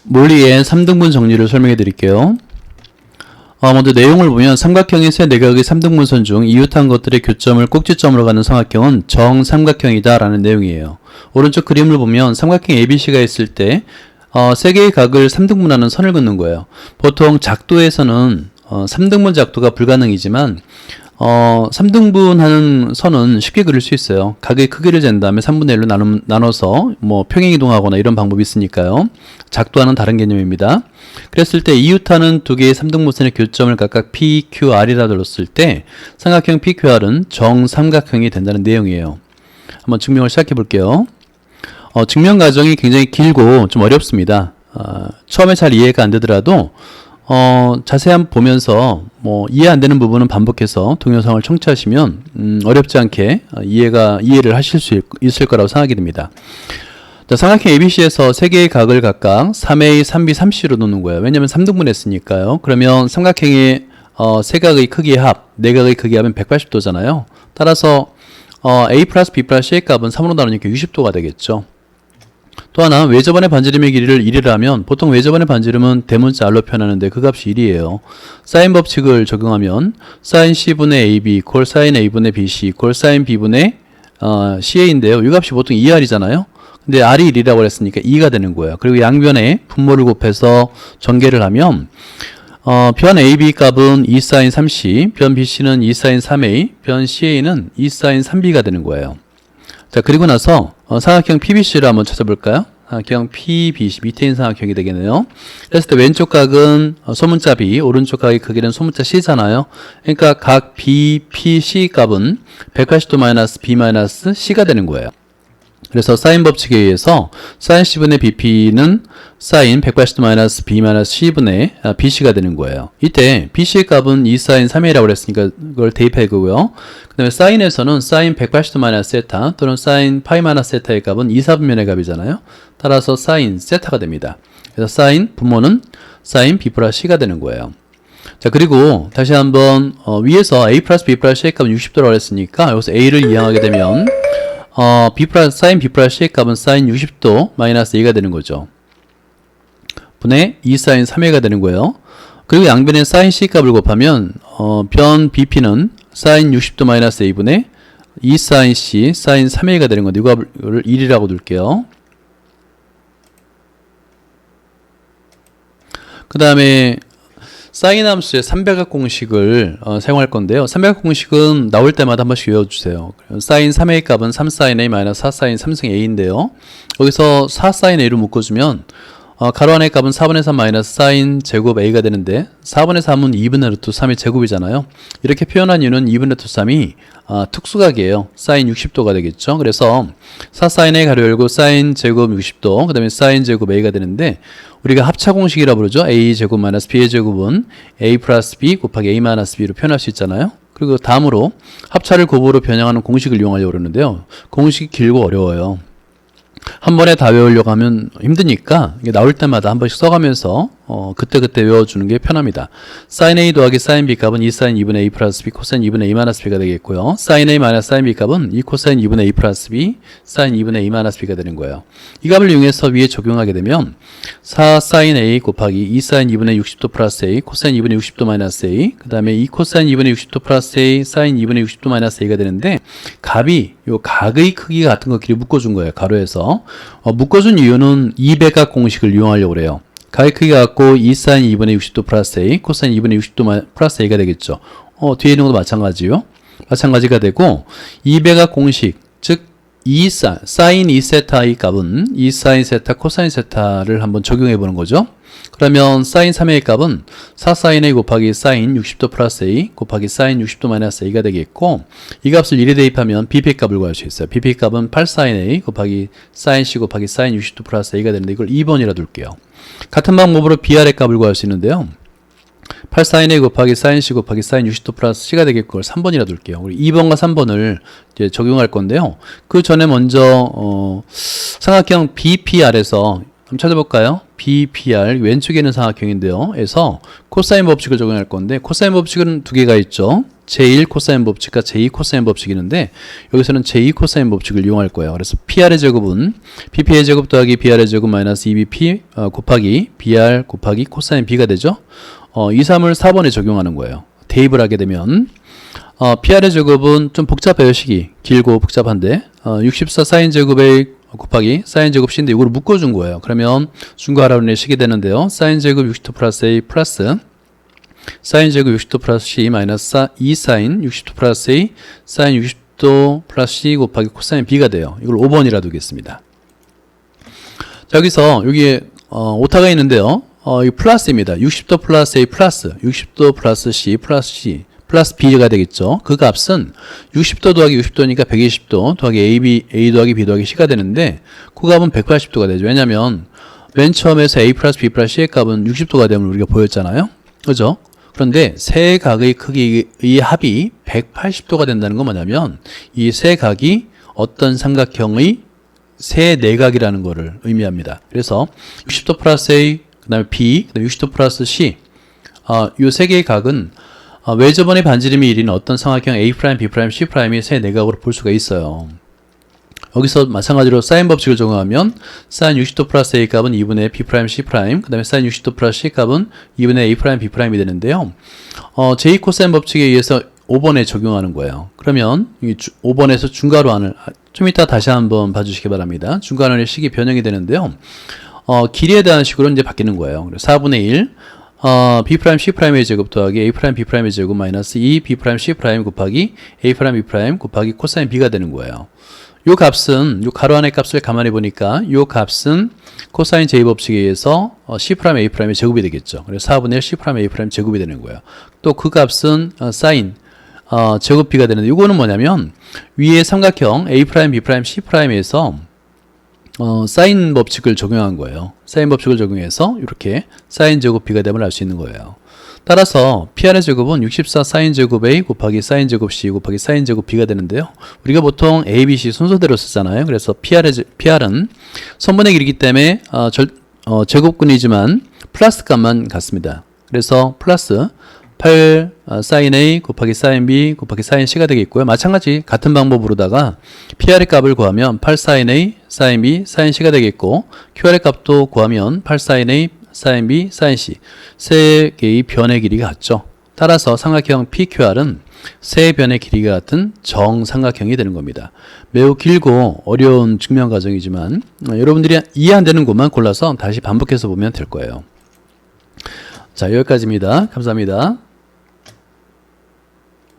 몰리의 3등분 정리를 설명해 드릴게요. 먼저 내용을 보면 삼각형의 세 내각의 3등분선 중 이웃한 것들의 교점을 꼭지점으로 가는 삼각형은 정삼각형이다 라는 내용이에요. 오른쪽 그림을 보면 삼각형 ABC가 있을 때 세 개의 각을 3등분하는 선을 긋는 거예요. 보통 작도에서는 3등분 작도가 불가능이지만 3등분하는 선은 쉽게 그릴 수 있어요. 각의 크기를 잰 다음에 3분의 1로 나눠서 평행이동하거나 이런 방법이 있으니까요. 작도와는 다른 개념입니다. 그랬을 때 이웃하는 두 개의 3등분선의 교점을 각각 PQR이라 둘렀을 때 삼각형 PQR은 정삼각형이 된다는 내용이에요. 한번 증명을 시작해 볼게요. 증명 과정이 굉장히 길고 좀 어렵습니다. 처음에 잘 이해가 안 되더라도 자세히 보면서 이해 안 되는 부분은 반복해서 동영상을 청취하시면 어렵지 않게 이해를 하실 수 있을 거라고 생각이 듭니다. 자, 삼각형 ABC에서 세 개의 각을 각각 3A, 3B, 3C로 놓는 거예요. 왜냐면 3등분 했으니까요. 그러면 삼각형의 세 각의 크기의 합, 네 각의 크기의 합은 180도잖아요. 따라서 A 플러스 B 플러스 C의 값은 3으로 나누니까 60도가 되겠죠. 또 하나, 외접안의 반지름의 길이를 1이라 하면 보통 외접안의 반지름은 대문자 R로 표현하는데 그 값이 1이에요. 사인 법칙을 적용하면 사인 C분의 AB 이퀄 사인 A분의 BC 이퀄 사인 B분의 CA인데요. 이 값이 보통 2R이잖아요. 근데 R이 1이라고 그랬으니까 2가 되는 거예요. 그리고 양변에 분모를 곱해서 전개를 하면 변 AB 값은 2 sin 3C, 변 BC는 2 sin 3A, 변 CA는 2 sin 3B가 되는 거예요. 자, 그리고 나서 삼각형 PBC를 한번 찾아볼까요? 삼각형 PBC, 밑에 있는 삼각형이 되겠네요. 그랬을 때 왼쪽 각은 소문자 B, 오른쪽 각의 크기는 소문자 C잖아요. 그러니까 각 BPC 값은 180도 마이너스 B 마이너스 C가 되는 거예요. 그래서 사인 법칙에 의해서 사인 C분의 BP는 사인 180도 마이너스 B 마이너스 C분의 BC가 되는 거예요. 이때 BC의 값은 2 사인 3A라고 그랬으니까 그걸 대입해 보고요. 그 다음에 사인에서는 사인 180도 마이너스 세타 또는 사인 파이 마이너스 세타의 값은 2, 4분면의 값이잖아요. 따라서 사인 세타가 됩니다. 그래서 사인 분모는 사인 B 플러스 C가 되는 거예요. 자, 그리고 다시 한번 위에서 A 플러스 B 플러스 C의 값은 60도라고 했으니까 여기서 A를 이항하게 되면 사인 B 플러스 C의 값은 사인 60도 마이너스 A가 되는 거죠. 분의 2 사인 3A가 되는 거예요. 그리고 양변에 사인 C 값을 곱하면 변 BP는 사인 60도 마이너스 A분의 2 사인 C 사인 3A가 되는 건데 이거를 1이라고 둘게요. 그 다음에 사인 함수의 삼배각 공식을 사용할 건데요. 삼배각 공식은 나올 때마다 한 번씩 외워주세요. 사인 3A 값은 3사인 A 마이너스 4사인 3승 A인데요. 여기서 4사인 A로 묶어주면 가로 안의 값은 4분의 3 마이너스 사인 제곱 A가 되는데 4분의 3은 2분의 루트 3의 제곱이잖아요. 이렇게 표현한 이유는 2분의 루트 3이 특수각이에요. 사인 60도가 되겠죠. 그래서 4사인 A 가로 열고 사인 제곱 60도 그 다음에 사인 제곱 A가 되는데 우리가 합차 공식이라 부르죠. A 제곱 마이너스 B의 제곱은 A 플러스 B 곱하기 A 마이너스 B로 표현할 수 있잖아요. 그리고 다음으로 합차를 곱으로 변형하는 공식을 이용하려고 그러는데요. 공식이 길고 어려워요. 한 번에 다 외우려고 하면 힘드니까 이게 나올 때마다 한 번씩 써가면서 그때그때 외워주는 게 편합니다. sin A 더하기 sin B 값은 2 sin 2분의 A 플러스 B 코사인 2분의 A 마이너스 B가 되겠고요. sin A 마이너스 sin B 값은 2 코사인 2분의 A 플러스 B sin 2분의 A 마이너스 B가 되는 거예요. 이 값을 이용해서 위에 적용하게 되면 4 sin A 곱하기 2 sin 2분의 60도 플러스 A 코사인 2분의 60도 마이너스 A 그 다음에 2 코사인 2분의 60도 플러스 A sin 2분의 60도 마이너스 A가 되는데 값이 요 각의 크기 같은 것끼리 묶어준 거예요. 가로에서 묶어준 이유는 2배각 공식을 이용하려고 그래요. 각의 크기가 같고 2 sin 2분의 60도 플러스 A 코사인 2분의 60도 플러스 A가 되겠죠. 뒤에 있는 것도 마찬가지요. 마찬가지가 되고 2배각 공식 즉 sin 2세타의 값은 2 sin 세타 코사인 세타를 한번 적용해 보는 거죠. 그러면 sin 3A의 값은 4 sin A 곱하기 sin 60도 플러스 A 곱하기 sin 60도 마이너스 A가 되겠고 이 값을 1에 대입하면 BP의 값을 구할 수 있어요. BP의 값은 8 sin A 곱하기 sin C 곱하기 sin 60도 플러스 A가 되는데 이걸 2번이라 둘게요. 같은 방법으로 BR의 값을 구할 수 있는데요. 8 sin A 곱하기 sin C 곱하기 sin 60도 플러스 C가 되겠고 그걸 3번이라 둘게요. 우리 2번과 3번을 이제 적용할 건데요. 그 전에 먼저 삼각형 BPR에서 한번 찾아볼까요? BPR 왼쪽에 있는 삼각형인데요. 에서 코사인 법칙을 적용할 건데 코사인 법칙은 두 개가 있죠. 제1 코사인 법칙과 제2 코사인 법칙이 있는데 여기서는 제2 코사인 법칙을 이용할 거예요. 그래서 PR의 제곱은 BP의 제곱 더하기 BR의 제곱 마이너스 2BP 곱하기 BR 곱하기 코사인 B가 되죠. 2, 3을 4번에 적용하는 거예요. 대입을 하게 되면 PR의 제곱은 좀 복잡해요. 식이 길고 복잡한데 64 사인 제곱 A 곱하기 사인 제곱 C인데 이걸 묶어준 거예요. 그러면 중괄호의 식이 되는데요. 사인 제곱 60도 플러스 A 플러스 사인 제곱 60도 플러스 C 마이너스 2 사인 60도 플러스 A 사인 60도 플러스 C 곱하기 코사인 B가 돼요. 이걸 5번이라 두겠습니다. 자, 여기서 여기에 오타가 있는데요. 이 플러스입니다. 60도 플러스 A 플러스 60도 플러스 C 플러스 C 플러스 B가 되겠죠. 그 값은 60도 더하기 60도니까 120도 더하기 A 더하기 B 더하기 C가 되는데 그 값은 180도가 되죠. 왜냐하면 맨 처음에서 A 플러스 B 플러스 C의 값은 60도가 되면 우리가 보였잖아요. 그죠? 그런데 세 각의 크기의 합이 180도가 된다는 건 뭐냐면 이 세 각이 어떤 삼각형의 세 내각이라는 것을 의미합니다. 그래서 60도 플러스 A, 그 다음에 B, 그 다음에 60도 플러스 C 이 세 개의 각은 외접원의 반지름이 1인 어떤 삼각형 A', B', C'이 세 내각으로 볼 수가 있어요. 여기서 마찬가지로 사인 법칙을 적용하면 사인 60도 플러스 A 값은 2분의 B', C', 그 다음에 사인 60도 플러스 C 값은 2분의 A', B'이 되는데요. 제2 코사인 법칙에 의해서 5번에 적용하는 거예요. 그러면 이 5번에서 중괄호안을 좀 이따 다시 한번 봐주시기 바랍니다. 중괄호안의 식이 변형이 되는데요. 길이에 대한 식으로 이제 바뀌는 거예요. 4분의 1 B', C'의 제곱 더하기 A', B'의 제곱 마이너스 2 B', C' 곱하기 A', B' 곱하기 코사인 B가 되는 거예요. 요 값은 요 가로 안의 값을 가만히 보니까 요 값은 코사인 제2법칙에 의해서 C', A'의 제곱이 되겠죠. 그래서 4분의 1 C', A' 제곱이 되는 거예요. 또 그 값은 사인 제곱 B가 되는데 이거는 뭐냐면 위에 삼각형 A', B', C'에서 사인 법칙을 적용한 거예요. 사인 법칙을 적용해서 이렇게 사인 제곱 B가 됨을 알 수 있는 거예요. 따라서 PR의 제곱은 64 사인 제곱 A 곱하기 사인 제곱 C 곱하기 사인 제곱 B가 되는데요. 우리가 보통 A, B, C 순서대로 쓰잖아요. 그래서 PR은 선분의 길이기 때문에 제곱근이지만 플러스 값만 같습니다. 그래서 플러스 8 사인 A 곱하기 사인 B 곱하기 사인 C가 되겠고요. 마찬가지 같은 방법으로다가 PR의 값을 구하면 8 사인 A, 사인 B, 사인 C가 되겠고 QR의 값도 구하면 8 사인 A, 사인 B, 사인 C 세 개의 변의 길이가 같죠. 따라서 삼각형 PQR은 세 변의 길이가 같은 정삼각형이 되는 겁니다. 매우 길고 어려운 증명 과정이지만 여러분들이 이해 안 되는 것만 골라서 다시 반복해서 보면 될 거예요. 자, 여기까지입니다. 감사합니다.